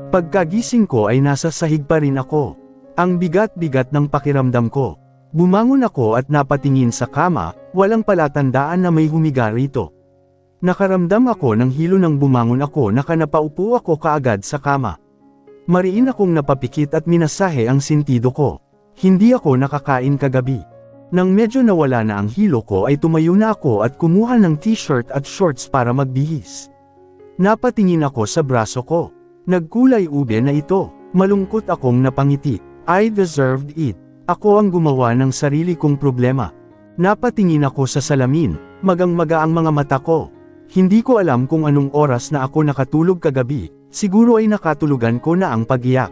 Pagkagising ko ay nasa sahig pa rin ako. Ang bigat-bigat ng pakiramdam ko. Bumangon ako at napatingin sa kama, walang palatandaan na may humiga rito. Nakaramdam ako ng hilo nang bumangon ako na napaupo ako kaagad sa kama. Mariin akong napapikit at minasahe ang sentido ko. Hindi ako nakakain kagabi. Nang medyo nawala na ang hilo ko ay tumayo na ako at kumuha ng t-shirt at shorts para magbihis. Napatingin ako sa braso ko. Nagkulay ube na ito. Malungkot akong napangiti. I deserved it. Ako ang gumawa ng sarili kong problema. Napatingin ako sa salamin, magang-maga ang mga mata ko. Hindi ko alam kung anong oras na ako nakatulog kagabi, siguro ay nakatulugan ko na ang pag-iyak.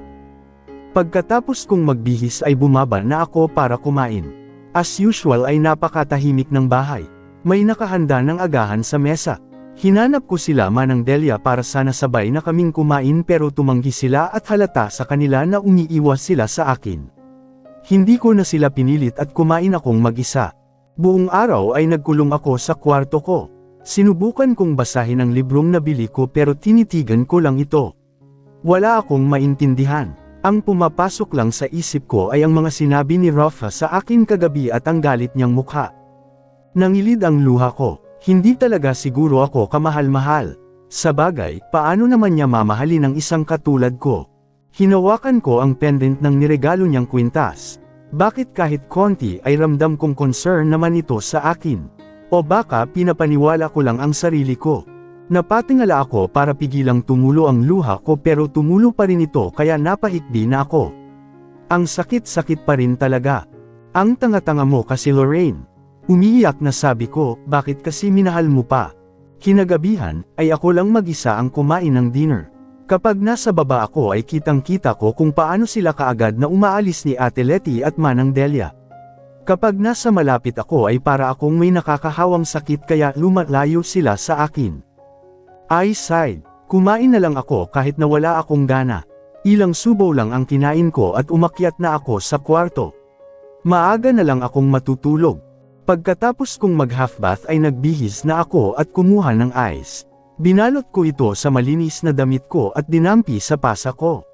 Pagkatapos kong magbihis ay bumaba na ako para kumain. As usual ay napakatahimik ng bahay. May nakahanda ng agahan sa mesa. Hinanap ko sila Manang Delia para sana sabay na kaming kumain pero tumanggi sila at halata sa kanila na umiiwas sila sa akin. Hindi ko na sila pinilit at kumain akong mag-isa. Buong araw ay nagkulong ako sa kwarto ko. Sinubukan kong basahin ang librong nabili ko pero tinitigan ko lang ito. Wala akong maintindihan. Ang pumapasok lang sa isip ko ay ang mga sinabi ni Rafa sa akin kagabi at ang galit niyang mukha. Nangilid ang luha ko. Hindi talaga siguro ako kamahal-mahal. Sabagay, paano naman niya mamahalin ang isang katulad ko? Hinawakan ko ang pendant ng niregalo niyang kwintas. Bakit kahit konti ay ramdam kong concern naman ito sa akin? O baka pinapaniwala ko lang ang sarili ko? Napatingala ako para pigilang tumulo ang luha ko pero tumulo pa rin ito kaya napahikbi na ako. Ang sakit-sakit pa rin talaga. Ang tanga-tanga mo kasi Lorraine. Umiiyak na sabi ko, bakit kasi minahal mo pa? Kinagabihan, ay ako lang mag-isa ang kumain ng dinner. Kapag nasa baba ako ay kitang-kita ko kung paano sila kaagad na umaalis ni Ate Letty at Manang Delia. Kapag nasa malapit ako ay para akong may nakakahawang sakit kaya lumalayo sila sa akin. I sighed. Kumain na lang ako kahit na wala akong gana. Ilang subo lang ang kinain ko at umakyat na ako sa kwarto. Maaga na lang akong matutulog. Pagkatapos kong mag-half bath ay nagbihis na ako at kumuha ng ice. Binalot ko ito sa malinis na damit ko at dinampi sa pasa ko.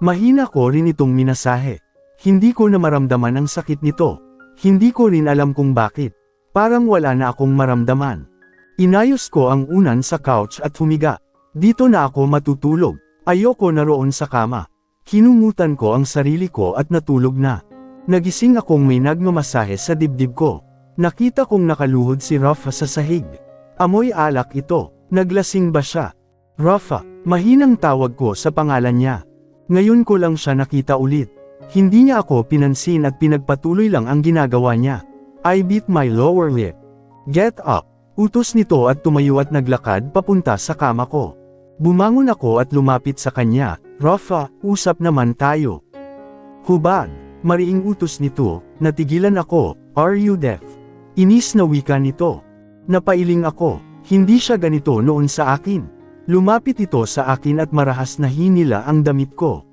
Mahina ko rin itong minasahe. Hindi ko na maramdaman ang sakit nito. Hindi ko rin alam kung bakit. Parang wala na akong maramdaman. Inayos ko ang unan sa couch at humiga. Dito na ako matutulog. Ayoko na roon sa kama. Kinumutan ko ang sarili ko at natulog na. Nagising akong may nagmamasahe sa dibdib ko. Nakita kong nakaluhod si Rafa sa sahig. Amoy alak ito. Naglasing ba siya? Rafa, mahinang tawag ko sa pangalan niya. Ngayon ko lang siya nakita ulit. Hindi niya ako pinansin at pinagpatuloy lang ang ginagawa niya. I bit my lower lip. Get up. Utos nito at tumayo at naglakad papunta sa kama ko. Bumangon ako at lumapit sa kanya. Rafa, usap naman tayo. Hubad. Mariing utos nito. Natigilan ako. Are you deaf? Inis na wika nito. Napailing ako. Hindi siya ganito noon sa akin. Lumapit ito sa akin at marahas na hinila ang damit ko.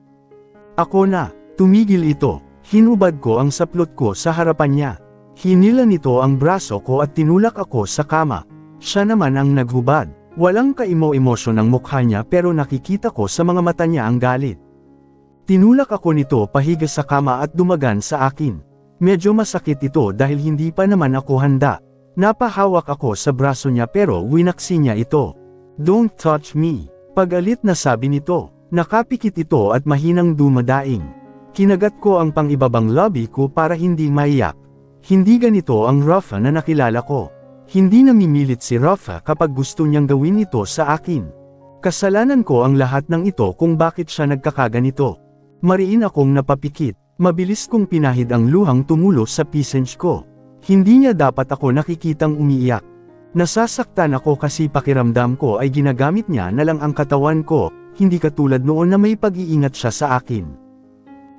Ako na. Tumigil ito. Hinubad ko ang saplot ko sa harapan niya. Hinila nito ang braso ko at tinulak ako sa kama. Siya naman ang naghubad. Walang kaimo-emosyon ang mukha niya pero nakikita ko sa mga mata niya ang galit. Tinulak ako nito pahiga sa kama at dumagan sa akin. Medyo masakit ito dahil hindi pa naman ako handa. Napahawak ako sa braso niya pero winaksi niya ito. Don't touch me. Pagalit na sabi nito. Nakapikit ito at mahinang dumadaing. Kinagat ko ang pangibabang labi ko para hindi maiyak. Hindi ganito ang Rafa na nakilala ko. Hindi namimilit si Rafa kapag gusto niyang gawin ito sa akin. Kasalanan ko ang lahat ng ito kung bakit siya nagkakaganito. Mariin akong napapikit. Mabilis kong pinahid ang luhang tumulo sa pisens ko. Hindi niya dapat ako nakikitang umiiyak. Nasasaktan ako kasi pakiramdam ko ay ginagamit niya na lang ang katawan ko, hindi katulad noon na may pag-iingat siya sa akin.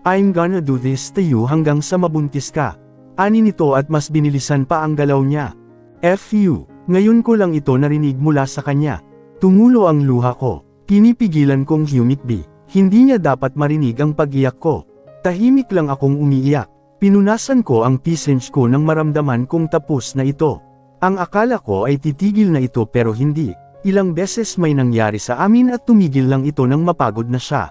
I'm gonna do this to you hanggang sa mabuntis ka. Ani nito at mas binilisan pa ang galaw niya. F you, ngayon ko lang ito narinig mula sa kanya. Tumulo ang luha ko. Pinipigilan kong humikbi. Hindi niya dapat marinig ang pag-iyak ko. Tahimik lang akong umiiyak. Pinunasan ko ang pisens ko nang maramdaman kong tapos na ito. Ang akala ko ay titigil na ito pero hindi. Ilang beses may nangyari sa amin at tumigil lang ito nang mapagod na siya.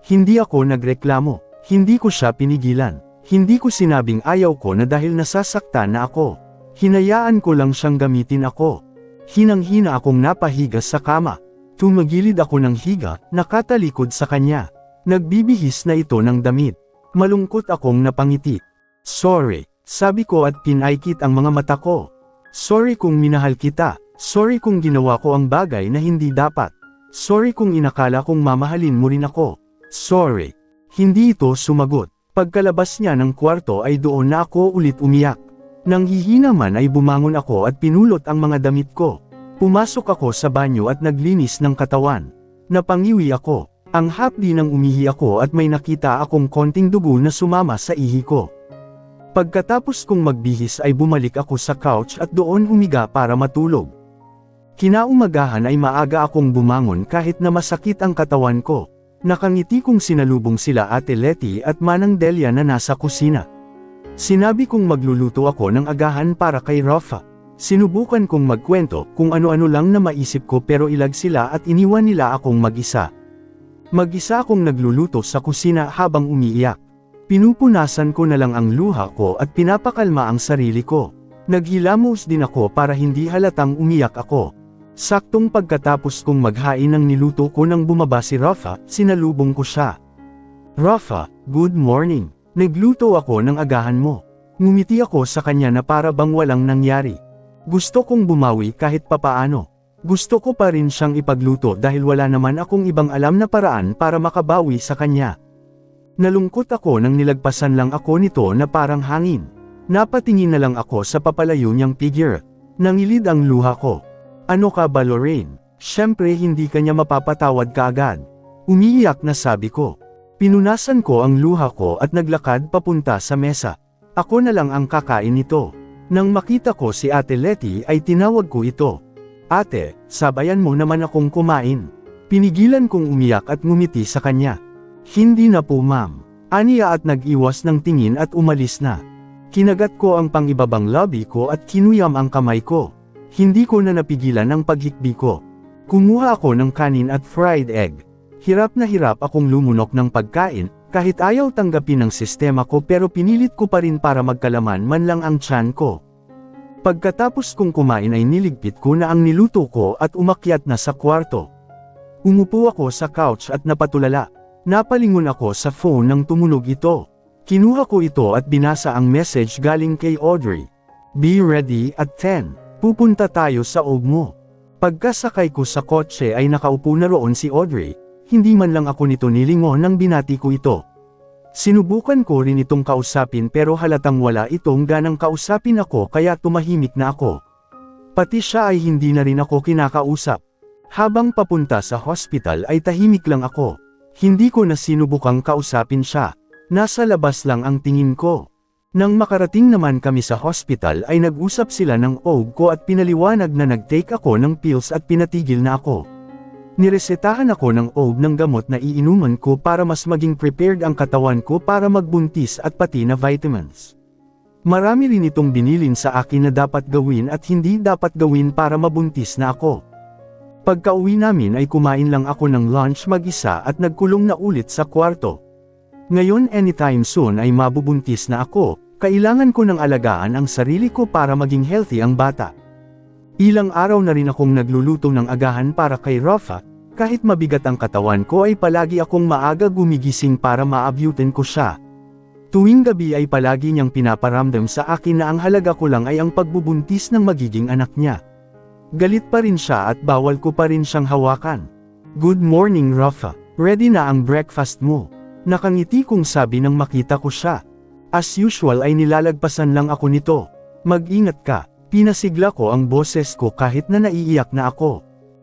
Hindi ako nagreklamo. Hindi ko siya pinigilan. Hindi ko sinabing ayaw ko na dahil nasasaktan na ako. Hinayaan ko lang siyang gamitin ako. Hinang-hina akong napahiga sa kama. Tumagilid ako ng higa, nakatalikod sa kanya. Nagbibihis na ito ng damit. Malungkot akong napangiti. Sorry, sabi ko at pinaikit ang mga mata ko. Sorry kung minahal kita. Sorry kung ginawa ko ang bagay na hindi dapat. Sorry kung inakala kong mamahalin mo rin ako. Sorry. Hindi ito sumagot. Pagkalabas niya ng kwarto ay doon na ako ulit umiyak. Nang hihina man ay bumangon ako at pinulot ang mga damit ko. Pumasok ako sa banyo at naglinis ng katawan. Napangiwi ako. Ang hapdi nang umihi ako at may nakita akong konting dugo na sumama sa ihi ko. Pagkatapos kong magbihis ay bumalik ako sa couch at doon humiga para matulog. Kinaumagahan ay maaga akong bumangon kahit na masakit ang katawan ko. Nakangiti kong sinalubong sila Ate Letty at Manang Delia na nasa kusina. Sinabi kong magluluto ako ng agahan para kay Rafa. Sinubukan kong magkwento kung ano-ano lang na maisip ko pero ilag sila at iniwan nila akong mag-isa. Mag-isa akong nagluluto sa kusina habang umiiyak. Pinupunasan ko na lang ang luha ko at pinapakalma ang sarili ko. Naghilamos din ako para hindi halatang umiyak ako. Saktong pagkatapos kong maghain ng niluto ko nang bumaba si Rafa, sinalubong ko siya. Rafa, good morning. Nagluto ako ng agahan mo. Ngumiti ako sa kanya na para bang walang nangyari. Gusto kong bumawi kahit papaano. Gusto ko pa rin siyang ipagluto dahil wala naman akong ibang alam na paraan para makabawi sa kanya. Nalungkot ako nang nilagpasan lang ako nito na parang hangin. Napatingin na lang ako sa papalayo niyang figure. Nangilid ang luha ko. Ano ka ba Lorraine? Siyempre hindi kanya mapapatawad kaagad. Umiiyak na sabi ko. Pinunasan ko ang luha ko at naglakad papunta sa mesa. Ako na lang ang kakain nito. Nang makita ko si Ate Letty ay tinawag ko ito. Ate, sabayan mo naman akong kumain. Pinigilan kong umiyak at ngumiti sa kanya. Hindi na po ma'am. Aniya at nag-iwas ng tingin at umalis na. Kinagat ko ang pangibabang labi ko at kinuyam ang kamay ko. Hindi ko na napigilan ang paghikbi ko. Kumuha ako ng kanin at fried egg. Hirap na hirap akong lumunok ng pagkain, kahit ayaw tanggapin ng sistema ko pero pinilit ko pa rin para magkalaman man lang ang tiyan ko. Pagkatapos kong kumain ay niligpit ko na ang niluto ko at umakyat na sa kwarto. Umupo ako sa couch at napatulala. Napalingon ako sa phone nang tumunog ito. Kinuha ko ito at binasa ang message galing kay Audrey. Be ready at 10. Pupunta tayo sa OB mo. Pagkasakay ko sa kotse ay nakaupo na roon si Audrey, hindi man lang ako nito nilingon nang binati ko ito. Sinubukan ko rin itong kausapin pero halatang wala itong ganang kausapin ako kaya tumahimik na ako. Pati siya ay hindi na rin ako kinakausap. Habang papunta sa hospital ay tahimik lang ako. Hindi ko na sinubukang kausapin siya. Nasa labas lang ang tingin ko. Nang makarating naman kami sa hospital ay nag-usap sila ng OB ko at pinaliwanag na nag-take ako ng pills at pinatigil na ako. Niresetahan ako ng OB ng gamot na iinuman ko para mas maging prepared ang katawan ko para magbuntis at pati na vitamins. Marami rin itong binilin sa akin na dapat gawin at hindi dapat gawin para mabuntis na ako. Pagka-uwi namin ay kumain lang ako ng lunch mag-isa at nagkulong na ulit sa kwarto. Ngayon anytime soon ay mabubuntis na ako, kailangan ko ng alagaan ang sarili ko para maging healthy ang bata. Ilang araw na rin akong nagluluto ng agahan para kay Rafa, kahit mabigat ang katawan ko ay palagi akong maaga gumigising para maabutin ko siya. Tuwing gabi ay palagi niyang pinaparamdam sa akin na ang halaga ko lang ay ang pagbubuntis ng magiging anak niya. Galit pa rin siya at bawal ko pa rin siyang hawakan. Good morning Rafa, ready na ang breakfast mo. Nakangiti kong sabi nang makita ko siya. As usual ay nilalagpasan lang ako nito. Mag-ingat ka. Pinasigla ko ang boses ko kahit na naiiyak na ako.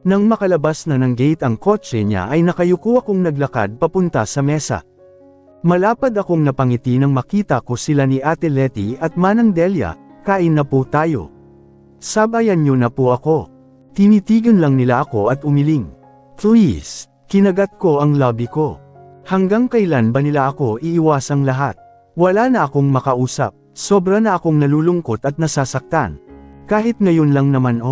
Nang makalabas na ng gate ang kotse niya ay nakayuko akong naglakad papunta sa mesa. Malapad akong napangiti nang makita ko sila ni Ate Letty at Manang Delia, kain na po tayo. Sabayan niyo na po ako. Tinitigan lang nila ako at umiling. Please, kinagat ko ang labi ko. Hanggang kailan ba nila ako iiwasang lahat? Wala na akong makausap, sobra na akong nalulungkot at nasasaktan. Kahit ngayon lang naman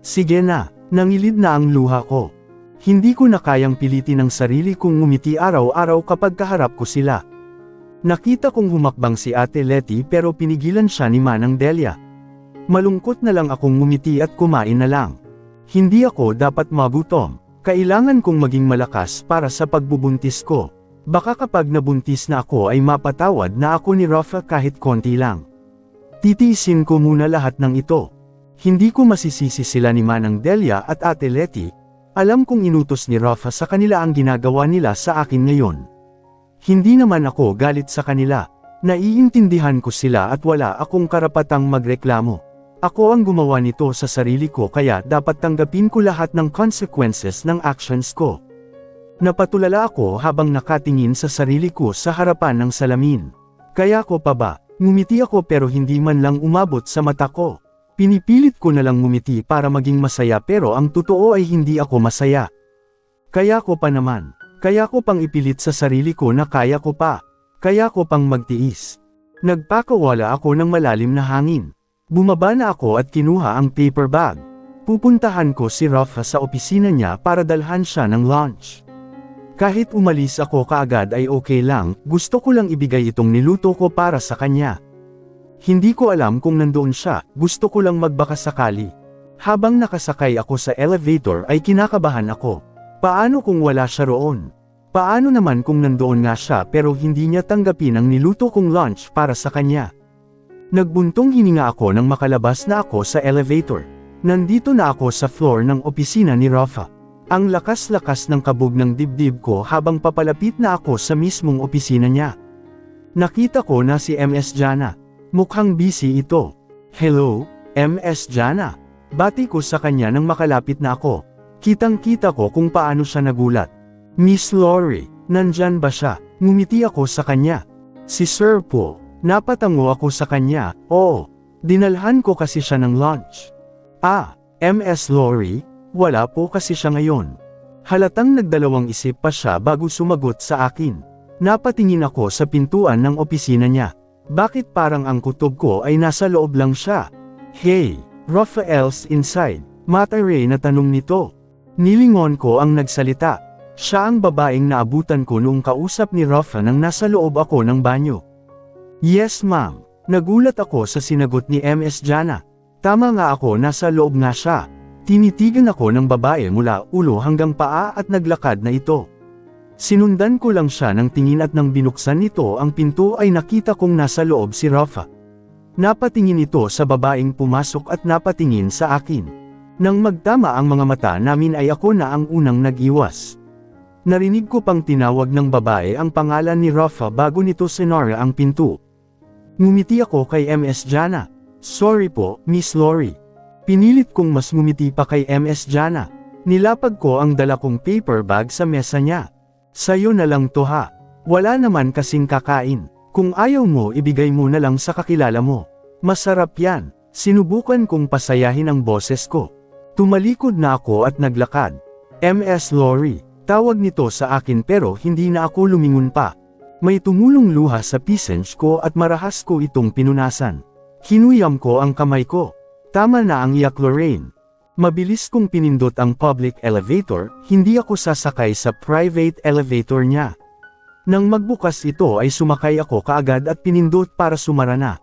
Sige na, nangilid na ang luha ko. Hindi ko na kayang pilitin ang sarili kong ngumiti araw-araw kapag kaharap ko sila. Nakita kong humakbang si Ate Letty pero pinigilan siya ni Manang Delia. Malungkot na lang akong ngumiti at kumain na lang. Hindi ako dapat magutom. Kailangan kong maging malakas para sa pagbubuntis ko. Baka kapag nabuntis na ako ay mapatawad na ako ni Rafa kahit konti lang. Titiisin ko muna lahat ng ito. Hindi ko masisisi sila ni Manang Delia at Ate Letty. Alam kong inutos ni Rafa sa kanila ang ginagawa nila sa akin ngayon. Hindi naman ako galit sa kanila. Naiintindihan ko sila at wala akong karapatang magreklamo. Ako ang gumawa nito sa sarili ko kaya dapat tanggapin ko lahat ng consequences ng actions ko. Napatulala ako habang nakatingin sa sarili ko sa harapan ng salamin. Kaya ko pa ba? Ngumiti ako pero hindi man lang umabot sa mata ko. Pinipilit ko na lang ngumiti para maging masaya pero ang totoo ay hindi ako masaya. Kaya ko pa naman. Kaya ko pang ipilit sa sarili ko na kaya ko pa. Kaya ko pang magtiis. Nagpakawala ako ng malalim na hangin. Bumaba na ako at kinuha ang paper bag. Pupuntahan ko si Rafa sa opisina niya para dalhan siya ng lunch. Kahit umalis ako kaagad ay okay lang, gusto ko lang ibigay itong niluto ko para sa kanya. Hindi ko alam kung nandoon siya, gusto ko lang magbaka sakali. Habang nakasakay ako sa elevator ay kinakabahan ako. Paano kung wala siya roon? Paano naman kung nandoon nga siya pero hindi niya tanggapin ang niluto kong lunch para sa kanya? Nagbuntong hininga ako nang makalabas na ako sa elevator. Nandito na ako sa floor ng opisina ni Rafa. Ang lakas-lakas ng kabog ng dibdib ko habang papalapit na ako sa mismong opisina niya. Nakita ko na si Ms. Jana. Mukhang busy ito. Hello, Ms. Jana. Bati ko sa kanya nang makalapit na ako. Kitang-kita ko kung paano siya nagulat. Miss Lori, nandyan ba siya? Ngumiti ako sa kanya. Si Sir po. Napatango ako sa kanya. Oo. Dinalhan ko kasi siya ng lunch. Ah, Ms. Lori, wala po kasi siya ngayon. Halatang nagdalawang isip pa siya bago sumagot sa akin. Napatingin ako sa pintuan ng opisina niya. Bakit parang ang kutob ko ay nasa loob lang siya? Hey, Rafael's inside. Mataray na tanong nito. Nilingon ko ang nagsalita. Siya ang babaeng naabutan ko noong kausap ni Rafa nang nasa loob ako ng banyo. Yes ma'am. Nagulat ako sa sinagot ni Ms. Jana. Tama nga ako, nasa loob nga siya. Tinitigan ako ng babae mula ulo hanggang paa at naglakad na ito. Sinundan ko lang siya ng tingin at nang binuksan nito ang pinto ay nakita kong nasa loob si Rafa. Napatingin ito sa babaeng pumasok at napatingin sa akin. Nang magtama ang mga mata namin ay ako na ang unang nag-iwas. Narinig ko pang tinawag ng babae ang pangalan ni Rafa bago nito sinara ang pinto. Ngumiti ako kay Ms. Jana. Sorry po, Miss Lori. Pinilit kong mas ngumiti pa kay Ms. Jana. Nilapag ko ang dala kong paper bag sa mesa niya. Sa'yo na lang to ha. Wala naman kasing kakain. Kung ayaw mo ibigay mo na lang sa kakilala mo. Masarap yan. Sinubukan kong pasayahin ang boses ko. Tumalikod na ako at naglakad. Ms. Lori, tawag nito sa akin pero hindi na ako lumingon pa. May tumulong luha sa pisens ko at marahas ko itong pinunasan. Hinuyam ko ang kamay ko. Tama na ang iyak, Lorraine. Mabilis kong pinindot ang public elevator, hindi ako sasakay sa private elevator niya. Nang magbukas ito ay sumakay ako kaagad at pinindot para sumara na.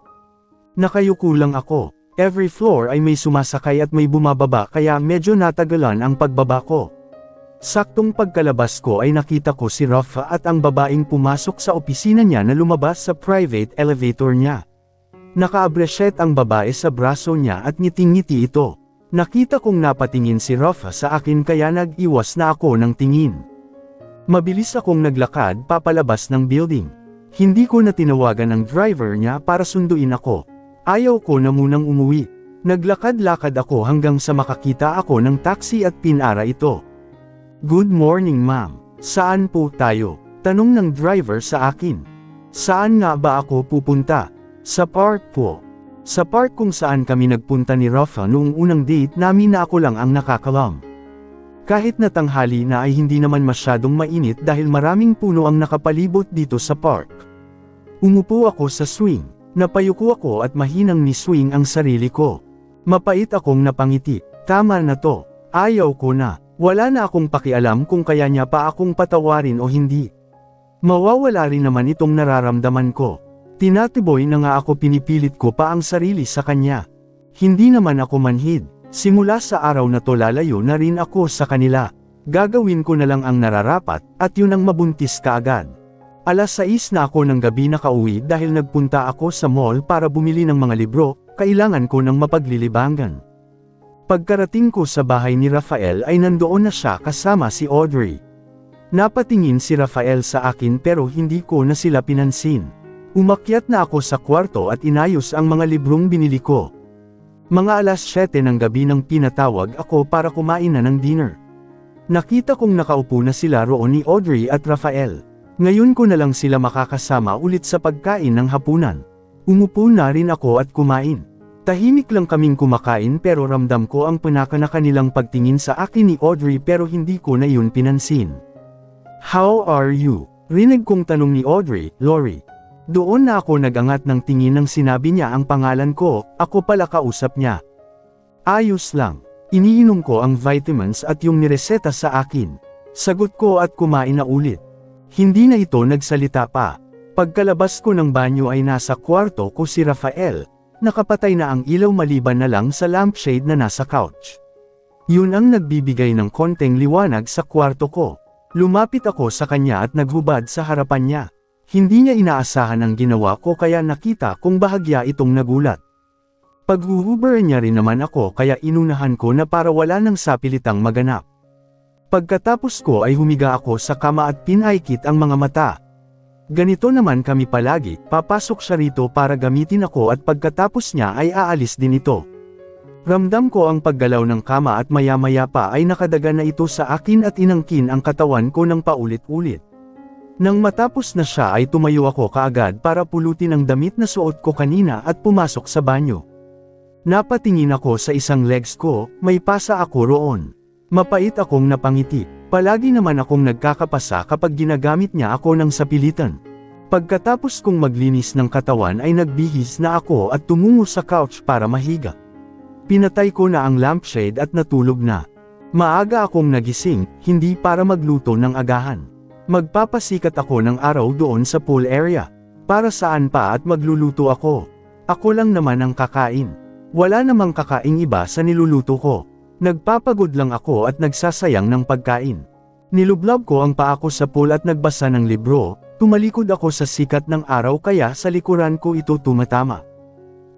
Nakayuko lang ako. Every floor ay may sumasakay at may bumababa kaya medyo natagalan ang pagbaba ko. Saktong pagkalabas ko ay nakita ko si Rafa at ang babaeng pumasok sa opisina niya na lumabas sa private elevator niya. Naka-abresyet ang babae sa braso niya at ngiting-ngiti ito. Nakita kong napatingin si Rafa sa akin kaya nag-iwas na ako ng tingin. Mabilis akong naglakad papalabas ng building. Hindi ko na tinawagan ang driver niya para sunduin ako. Ayaw ko na munang umuwi. Naglakad-lakad ako hanggang sa makakita ako ng taxi at pinara ito. Good morning ma'am. Saan po tayo? Tanong ng driver sa akin. Saan nga ba ako pupunta? Sa park po. Sa park kung saan kami nagpunta ni Rafa noong unang date namin na ako lang ang nakakalam. Kahit na tanghali na ay hindi naman masyadong mainit dahil maraming puno ang nakapalibot dito sa park. Umupo ako sa swing. Napayuko ako at mahinang ni-swing ang sarili ko. Mapait akong napangiti. Tama na to. Ayaw ko na. Wala na akong pakialam kung kaya niya pa akong patawarin o hindi. Mawawala rin naman itong nararamdaman ko. Tinatiboy na nga ako, pinipilit ko pa ang sarili sa kanya. Hindi naman ako manhid. Simula sa araw na to lalayo na rin ako sa kanila. Gagawin ko na lang ang nararapat, at yun ang mabuntis kaagad. Alas 6 na ako ng gabi nakauwi dahil nagpunta ako sa mall para bumili ng mga libro, kailangan ko ng mapaglilibangan. Pagkarating ko sa bahay ni Rafael ay nandoon na siya kasama si Audrey. Napatingin si Rafael sa akin pero hindi ko na sila pinansin. Umakyat na ako sa kwarto at inayos ang mga librong binili ko. Mga alas 7 ng gabi nang pinatawag ako para kumain na ng dinner. Nakita kong nakaupo na sila roon ni Audrey at Rafael. Ngayon ko na lang sila makakasama ulit sa pagkain ng hapunan. Umupo na rin ako at kumain. Tahimik lang kaming kumakain pero ramdam ko ang panaka na kanilang pagtingin sa akin ni Audrey pero hindi ko na yun pinansin. "How are you?" rinig kong tanong ni Audrey, "Lori." Doon na ako nagangat ng tingin nang sinabi niya ang pangalan ko, ako pala kausap niya. "Ayos lang. Iniinom ko ang vitamins at yung nireseta sa akin." Sagot ko at kumain na ulit. Hindi na ito nagsalita pa. Pagkalabas ko ng banyo ay nasa kwarto ko si Rafael. Nakapatay na ang ilaw maliban na lang sa lampshade na nasa couch. Yun ang nagbibigay ng konting liwanag sa kwarto ko. Lumapit ako sa kanya at naghubad sa harapan niya. Hindi niya inaasahan ang ginawa ko kaya nakita kong bahagya itong nagulat. Paghuhubaran niya rin naman ako kaya inunahan ko na para wala nang sapilitang maganap. Pagkatapos ko ay humiga ako sa kama at pinaikit ang mga mata. Ganito naman kami palagi, papasok siya rito para gamitin ako at pagkatapos niya ay aalis din ito. Ramdam ko ang paggalaw ng kama at maya-maya pa ay nakadaga na ito sa akin at inangkin ang katawan ko ng paulit-ulit. Nang matapos na siya ay tumayo ako kaagad para pulutin ang damit na suot ko kanina at pumasok sa banyo. Napatingin ako sa isang legs ko, may pasa ako roon. Mapait akong napangiti. Palagi naman akong nagkakapasa kapag ginagamit niya ako ng sapilitan. Pagkatapos kong maglinis ng katawan ay nagbihis na ako at tumungo sa couch para mahiga. Pinatay ko na ang lampshade at natulog na. Maaga akong nagising, hindi para magluto ng agahan. Magpapasikat ako ng araw doon sa pool area. Para saan pa at magluluto ako? Ako lang naman ang kakain. Wala namang kakaing iba sa niluluto ko. Nagpapagod lang ako at nagsasayang ng pagkain. Nilublob ko ang paa ko sa pool at nagbasa ng libro, tumalikod ako sa sikat ng araw kaya sa likuran ko ito tumatama.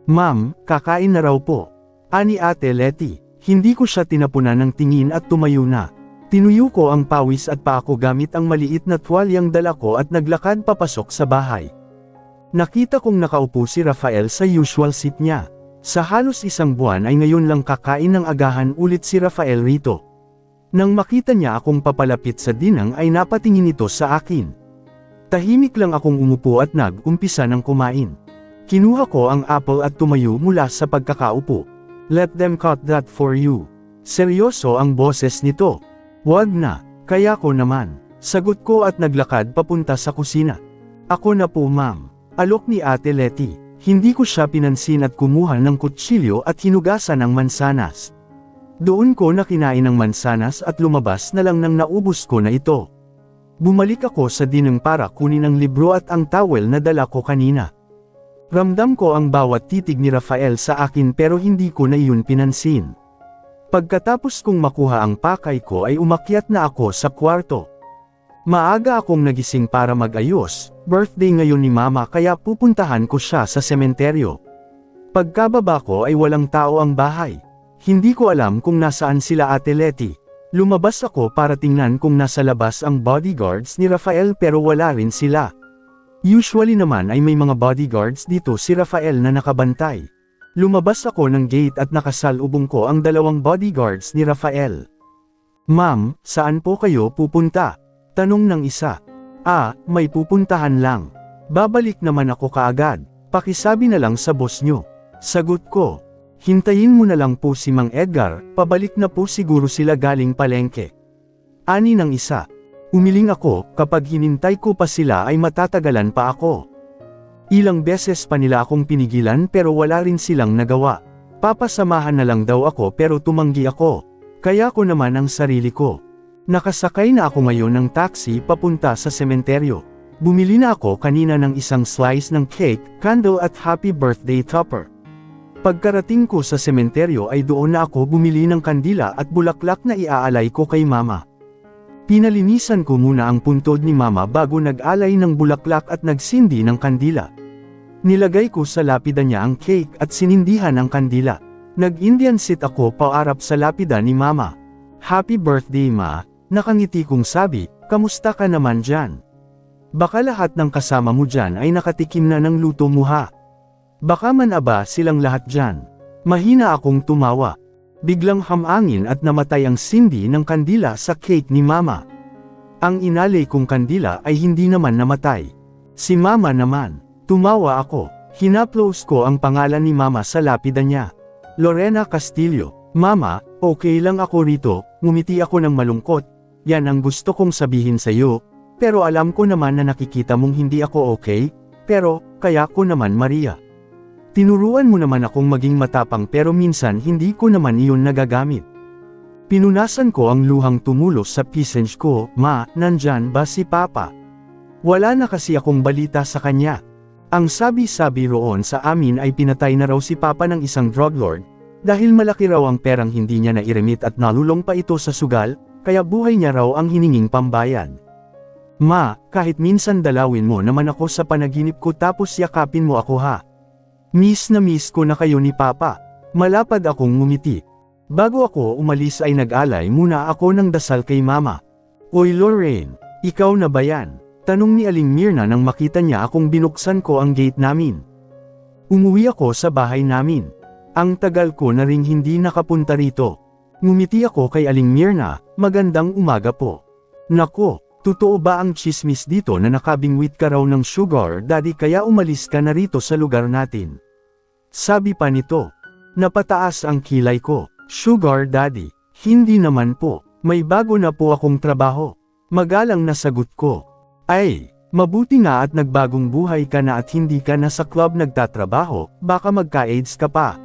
"Ma'am, kakain na raw po." Ani Ate Letty. Hindi ko siya tinapunan ng tingin at tumayo na. Tinuyo ko ang pawis at paa ko gamit ang maliit na tuwalyang dala ko at naglakad papasok sa bahay. Nakita kong nakaupo si Rafael sa usual seat niya. Sa halos isang buwan ay ngayon lang kakain ng agahan ulit si Rafael rito. Nang makita niya akong papalapit sa dinang ay napatingin ito sa akin. Tahimik lang akong umupo at nag-umpisa ng kumain. Kinuha ko ang apple at tumayo mula sa pagkakaupo. "Let them cut that for you." Seryoso ang boses nito. "Wag na, kaya ko naman." Sagot ko at naglakad papunta sa kusina. "Ako na po ma'am." Alok ni Ate Letty. Hindi ko siya pinansin at kumuha ng kutsilyo at hinugasan ng mansanas. Doon ko na kinain ng mansanas at lumabas na lang nang naubos ko na ito. Bumalik ako sa dinang para kunin ang libro at ang towel na dala ko kanina. Ramdam ko ang bawat titig ni Rafael sa akin pero hindi ko na iyon pinansin. Pagkatapos kong makuha ang pakay ko ay umakyat na ako sa kwarto. Maaga akong nagising para mag-ayos, birthday ngayon ni Mama kaya pupuntahan ko siya sa sementeryo. Pagkababa ko ay walang tao ang bahay. Hindi ko alam kung nasaan sila Ate Letty. Lumabas ako para tingnan kung nasa labas ang bodyguards ni Rafael pero wala rin sila. Usually naman ay may mga bodyguards dito si Rafael na nakabantay. Lumabas ako ng gate at nakasalubong ko ang dalawang bodyguards ni Rafael. "Ma'am, saan po kayo pupunta?" Tanong ng isa. May pupuntahan lang. Babalik naman ako kaagad. Pakisabi na lang sa boss nyo." Sagot ko. "Hintayin mo na lang po si Mang Edgar, pabalik na po siguro sila galing palengke." Ani ng isa. Umiling ako, kapag hinintay ko pa sila ay matatagalan pa ako. Ilang beses pa nila akong pinigilan pero wala rin silang nagawa. Papasamahan na lang daw ako pero tumanggi ako. Kaya ko naman ang sarili ko. Nakasakay na ako ngayon ng taxi papunta sa sementeryo. Bumili na ako kanina ng isang slice ng cake, candle at happy birthday topper. Pagkarating ko sa sementeryo ay doon na ako bumili ng kandila at bulaklak na iaalay ko kay mama. Pinalinisan ko muna ang puntod ni mama bago nag-alay ng bulaklak at nagsindi ng kandila. Nilagay ko sa lapida niya ang cake at sinindihan ang kandila. Nag-Indian sit ako paarap sa lapida ni mama. Happy birthday ma, nakangiti kong sabi, kamusta ka naman dyan? Baka lahat ng kasama mo dyan ay nakatikim na ng luto mo ha? Baka man aba silang lahat dyan. Mahina akong tumawa. Biglang hamangin at namatay ang sindi ng kandila sa cake ni mama. Ang inalay kong kandila ay hindi naman namatay. Si mama naman. Tumawa ako. Hinaplos ko ang pangalan ni mama sa lapida niya. Lorena Castillo. Mama, okay lang ako rito, ngumiti ako ng malungkot. Yan ang gusto kong sabihin sa iyo. Pero alam ko naman na nakikita mong hindi ako okay. Pero, kaya ko naman Maria. Tinuruan mo naman akong maging matapang pero minsan hindi ko naman iyon nagagamit. Pinunasan ko ang luhang tumulos sa pisenge ko, ma, nandyan ba si Papa? Wala na kasi akong balita sa kanya. Ang sabi-sabi roon sa amin ay pinatay na raw si Papa ng isang drug lord, dahil malaki raw ang perang hindi niya nairemit at nalulong pa ito sa sugal, kaya buhay niya raw ang hininging pambayad. Ma, kahit minsan dalawin mo naman ako sa panaginip ko tapos yakapin mo ako ha. Miss na miss ko na kayo ni Papa. Malapad akong ngumiti. Bago ako umalis ay nag-alay muna ako ng dasal kay Mama. Oy Lorraine, ikaw na ba yan? Tanong ni Aling Mirna nang makita niya akong binuksan ko ang gate namin. Umuwi ako sa bahay namin. Ang tagal ko na ring hindi nakapunta rito. Ngumiti ako kay Aling Mirna, magandang umaga po. Nako, totoo ba ang chismis dito na nakabingwit ka raw ng sugar daddy kaya umalis ka na rito sa lugar natin? Sabi pa nito. Napataas ang kilay ko. Sugar daddy, hindi naman po, may bago na po akong trabaho. Magalang na sagot ko. Ay, mabuti nga at nagbagong buhay ka na at hindi ka na sa club nagtatrabaho, baka magka-AIDS ka pa.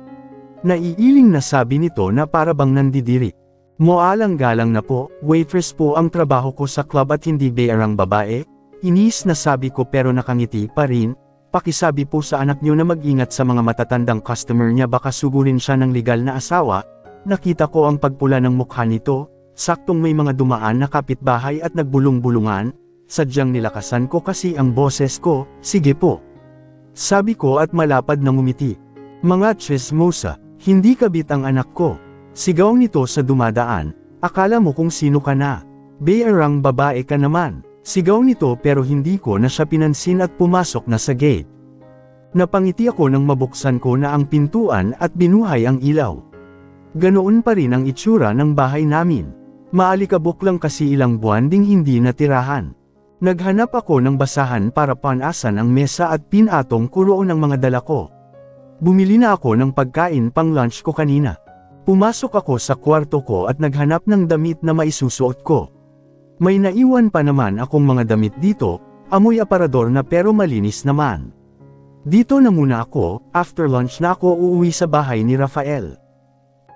Naiiling na sabi nito na para bang nandidiri. Moalang-galang na po, waitress po ang trabaho ko sa club at hindi bayarang babae. Inis na sabi ko pero nakangiti pa rin. Pakisabi po sa anak niyo na mag-ingat sa mga matatandang customer niya baka sugurin siya ng legal na asawa. Nakita ko ang pagpula ng mukha nito, saktong may mga dumaan na kapitbahay at nagbulong-bulungan. Sadyang nilakasan ko kasi ang boses ko, sige po. Sabi ko at malapad na ngumiti. Mga chismosa, hindi kabit ang anak ko. Sigaw nito sa dumadaan, akala mo kung sino ka na. Bayarang babae ka naman. Sigaw nito pero hindi ko na siya pinansin at pumasok na sa gate. Napangiti ako nang mabuksan ko na ang pintuan at binuhay ang ilaw. Ganoon pa rin ang itsura ng bahay namin. Maalikabok lang kasi ilang buwan ding hindi natirahan. Naghanap ako ng basahan para panasan ang mesa at pinatong ko roon ang mga dala ko. Bumili na ako ng pagkain pang lunch ko kanina. Pumasok ako sa kwarto ko at naghanap ng damit na maisusuot ko. May naiwan pa naman akong mga damit dito, amoy aparador na pero malinis naman. Dito na muna ako, after lunch na ako uuwi sa bahay ni Rafael.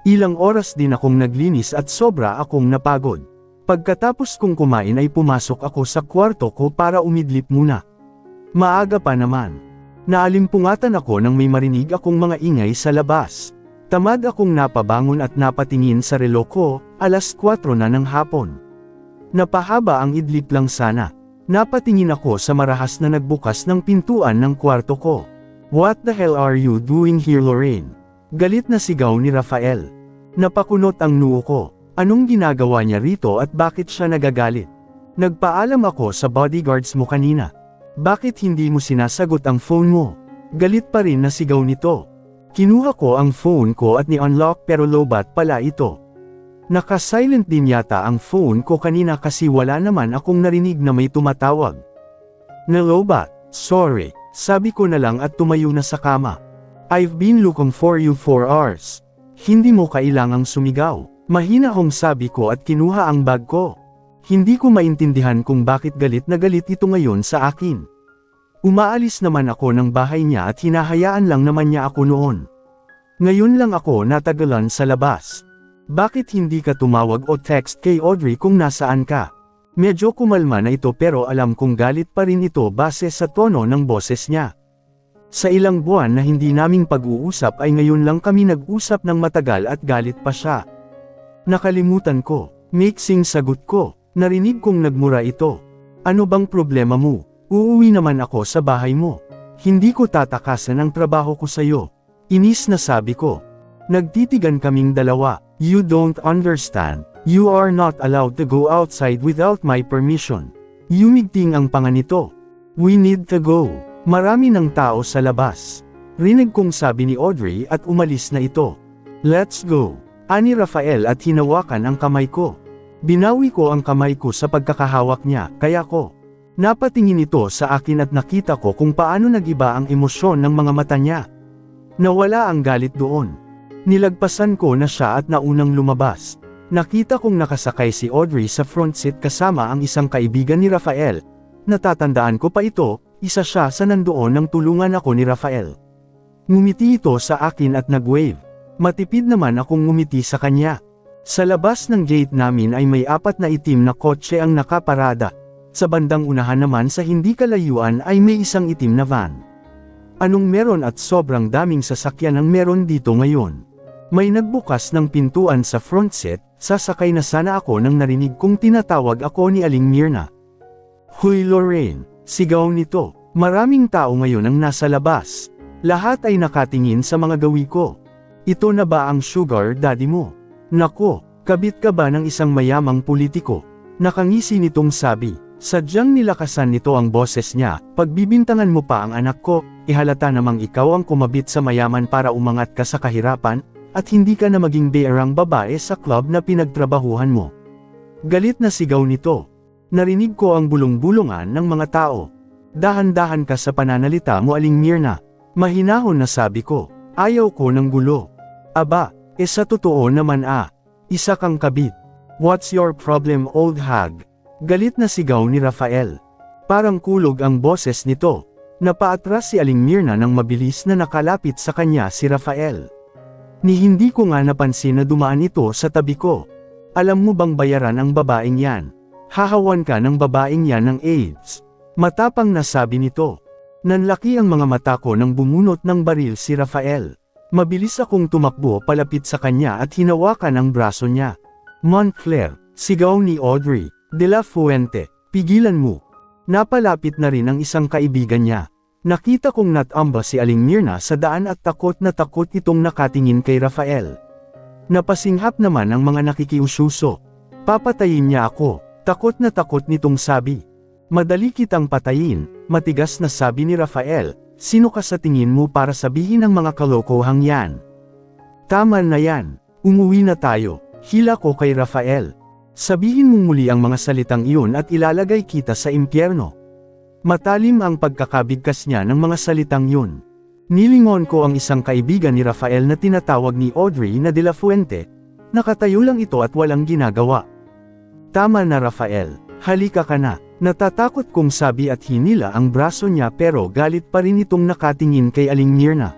Ilang oras din akong naglinis at sobra akong napagod. Pagkatapos kong kumain ay pumasok ako sa kwarto ko para umidlip muna. Maaga pa naman. Naalimpungatan ako nang may marinig akong mga ingay sa labas. Tamad akong napabangon at napatingin sa relo ko, 4:00 na ng hapon. Napahaba ang idlip lang sana. Napatingin ako sa marahas na nagbukas ng pintuan ng kwarto ko. What the hell are you doing here Lorraine? Galit na sigaw ni Rafael. Napakunot ang noo ko. Anong ginagawa niya rito at bakit siya nagagalit? Nagpaalam ako sa bodyguards mo kanina. Bakit hindi mo sinasagot ang phone mo? Galit pa rin na sigaw nito. Kinuha ko ang phone ko at ni-unlock pero lowbat pala ito. Naka-silent din yata ang phone ko kanina kasi wala naman akong narinig na may tumatawag. Na-lowbat, sorry, sabi ko na lang at tumayo na sa kama. I've been looking for you for hours. Hindi mo kailangang sumigaw. Mahina akong sabi ko at kinuha ang bag ko. Hindi ko maintindihan kung bakit galit na galit ito ngayon sa akin. Umaalis naman ako ng bahay niya at hinahayaan lang naman niya ako noon. Ngayon lang ako natagalan sa labas. Bakit hindi ka tumawag o text kay Audrey kung nasaan ka? Medyo kumalma na ito pero alam kong galit pa rin ito base sa tono ng boses niya. Sa ilang buwan na hindi naming pag-uusap ay ngayon lang kami nag-usap ng matagal at galit pa siya. Nakalimutan ko. Mixing sagot ko. Narinig kong nagmura ito. Ano bang problema mo? Uuwi naman ako sa bahay mo. Hindi ko tatakasan ang trabaho ko sa'yo. Inis na sabi ko. Nagtitigan kaming dalawa. You don't understand. You are not allowed to go outside without my permission. Yumigting ang panga nito. We need to go. Marami ng tao sa labas. Rinig kong sabi ni Audrey at umalis na ito. Let's go. Ani Rafael at hinawakan ang kamay ko. Binawi ko ang kamay ko sa pagkakahawak niya, kaya ko. Napatingin ito sa akin at nakita ko kung paano nagiba ang emosyon ng mga mata niya. Nawala ang galit doon. Nilagpasan ko na siya at naunang lumabas. Nakita kong nakasakay si Audrey sa front seat kasama ang isang kaibigan ni Rafael. Natatandaan ko pa ito, isa siya sa nandoon nang tulungan ako ni Rafael. Ngumiti ito sa akin at nag-wave. Matipid naman akong ngumiti sa kanya. Sa labas ng gate namin ay may 4 na itim na kotse ang nakaparada. Sa bandang unahan naman sa hindi kalayuan ay may isang itim na van. Anong meron at sobrang daming sasakyan ang meron dito ngayon. May nagbukas ng pintuan sa front seat, sasakay na sana ako nang narinig kong tinatawag ako ni Aling Myrna. Huy Lorraine, sigaw nito. Maraming tao ngayon ang nasa labas. Lahat ay nakatingin sa mga gawi ko. Ito na ba ang sugar daddy mo? Nako, kabit ka ba ng isang mayamang politiko? Nakangisi nitong sabi. Sadyang nilakasan nito ang boses niya. Pagbibintangan mo pa ang anak ko, ihalata namang ikaw ang kumabit sa mayaman para umangat ka sa kahirapan, at hindi ka na maging bearang babae sa club na pinagtrabahuhan mo. Galit na sigaw nito. Narinig ko ang bulong-bulungan ng mga tao. Dahan-dahan ka sa pananalita mo Aling Myrna. Mahinahon na sabi ko. Ayaw ko ng gulo. Aba, sa totoo naman isa kang kabit. What's your problem old hag? Galit na sigaw ni Rafael. Parang kulog ang boses nito. Napaatras si Aling Myrna nang mabilis na nakalapit sa kanya si Rafael. Ni hindi ko nga napansin na dumaan ito sa tabi ko. Alam mo bang bayaran ang babaeng yan? Hahawan ka ng babaeng yan ng AIDS. Matapang na sabi nito. Nanlaki ang mga mata ko nang bumunot ng baril si Rafael. Mabilis akong tumakbo palapit sa kanya at hinawakan ang braso niya. Montclair, sigaw ni Audrey. De La Fuente, pigilan mo. Napalapit na rin ang isang kaibigan niya. Nakita kong natamba si Aling Myrna sa daan at takot na takot itong nakatingin kay Rafael. Napasinghap naman ang mga nakikiususo. Papatayin niya ako, takot na takot nitong sabi. Madali kitang patayin, matigas na sabi ni Rafael. Sino ka sa tingin mo para sabihin ang mga kalokohang yan? Tama na yan, umuwi na tayo, hila ko kay Rafael. Sabihin mong muli ang mga salitang iyon at ilalagay kita sa impyerno. Matalim ang pagkakabigkas niya ng mga salitang yun. Nilingon ko ang isang kaibigan ni Rafael na tinatawag ni Audrey na De La Fuente. Nakatayo lang ito at walang ginagawa. Tama na Rafael, halika ka na. Natatakot kong sabi at hinila ang braso niya pero galit pa rin itong nakatingin kay Aling Myrna.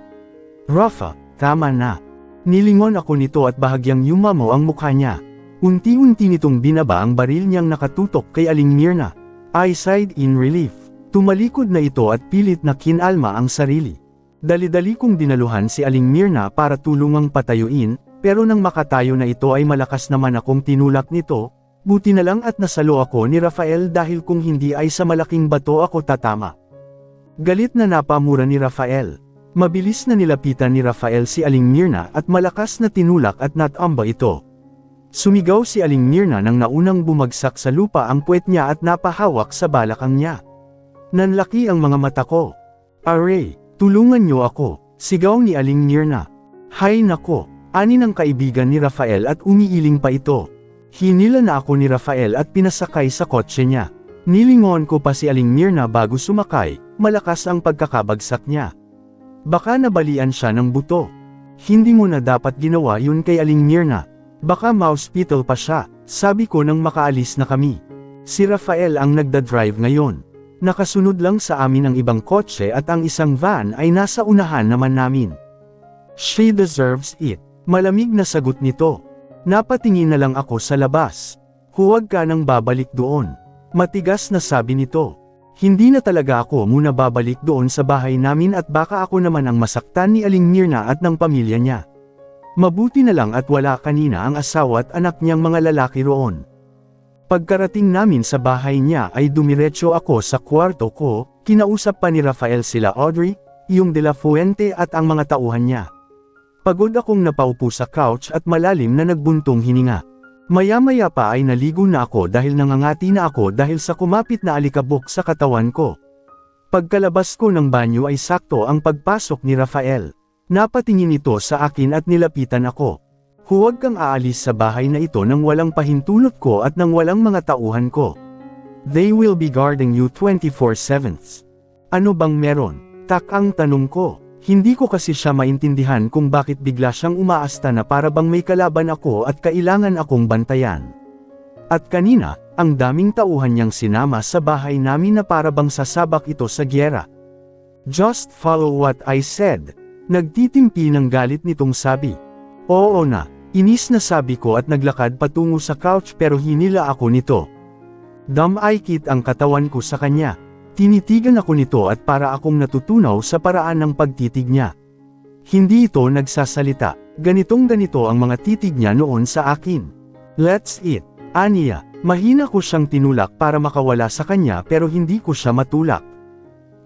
Rafa, tama na. Nilingon ako nito at bahagyang yumamo ang mukha niya. Unti-unti nitong binaba ang baril niyang nakatutok kay Aling Myrna. I sighed in relief. Tumalikod na ito at pilit na kinalma ang sarili. Dali-dali kong dinaluhan si Aling Myrna para tulungang patayuin, pero nang makatayo na ito ay malakas naman akong tinulak nito, buti na lang at nasalo ako ni Rafael dahil kung hindi ay sa malaking bato ako tatama. Galit na napamura ni Rafael. Mabilis na nilapitan ni Rafael si Aling Myrna at malakas na tinulak at natamba ito. Sumigaw si Aling Myrna nang naunang bumagsak sa lupa ang puwet niya at napahawak sa balakang niya. Nanlaki ang mga mata ko. Aray, tulungan niyo ako, sigaw ni Aling Myrna. Hay nako, ani ng kaibigan ni Rafael at umiiling pa ito. Hinila na ako ni Rafael at pinasakay sa kotse niya. Nilingon ko pa si Aling Myrna bago sumakay, malakas ang pagkakabagsak niya. Baka nabalian siya ng buto. Hindi mo na dapat ginawa yun kay Aling Myrna. Baka ma-hospital pa siya, sabi ko nang makaalis na kami. Si Rafael ang nagdadrive ngayon. Nakasunod lang sa amin ang ibang kotse at ang isang van ay nasa unahan naman namin. She deserves it. Malamig na sagot nito. Napatingin na lang ako sa labas. Huwag ka nang babalik doon. Matigas na sabi nito. Hindi na talaga ako muna babalik doon sa bahay namin at baka ako naman ang masaktan ni Aling Mirna at ng pamilya niya. Mabuti na lang at wala kanina ang asawa at anak niyang mga lalaki roon. Pagkarating namin sa bahay niya ay dumiretso ako sa kwarto ko, kinausap pa ni Rafael sila Audrey, yung De La Fuente at ang mga tauhan niya. Pagod akong napaupo sa couch at malalim na nagbuntong hininga. Maya-maya pa ay naligo na ako dahil nangangati na ako dahil sa kumapit na alikabok sa katawan ko. Pagkalabas ko ng banyo ay sakto ang pagpasok ni Rafael. Napatingin ito sa akin at nilapitan ako. Huwag kang aalis sa bahay na ito nang walang pahintulot ko at nang walang mga tauhan ko. They will be guarding you 24/7. Ano bang meron? Ang tanong ko. Hindi ko kasi siya maintindihan kung bakit bigla siyang umaasta na para bang may kalaban ako at kailangan akong bantayan. At kanina, ang daming tauhan niyang sinama sa bahay namin na para bang sasabak ito sa gyera. Just follow what I said. Nagtitimpi ng galit nitong sabi. Oo na, inis na sabi ko at naglakad patungo sa couch pero hinila ako nito. Damay-kit ang katawan ko sa kanya. Tinitigan ako nito at para akong natutunaw sa paraan ng pagtitig niya. Hindi ito nagsasalita, ganitong-ganito ang mga titig niya noon sa akin. Let's eat, aniya, mahina ko siyang tinulak para makawala sa kanya pero hindi ko siya matulak.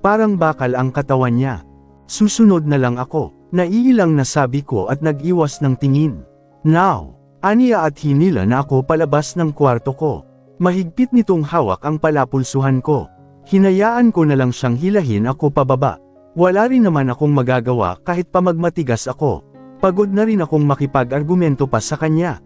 Parang bakal ang katawan niya. Susunod na lang ako. Naiilang na sabi ko at nag-iwas ng tingin. Now, aniya at hinila na ako palabas ng kwarto ko. Mahigpit nitong hawak ang palapulsuhan ko. Hinayaan ko na lang siyang hilahin ako pababa. Wala rin naman akong magagawa kahit pa magmatigas ako. Pagod na rin akong makipag-argumento pa sa kanya.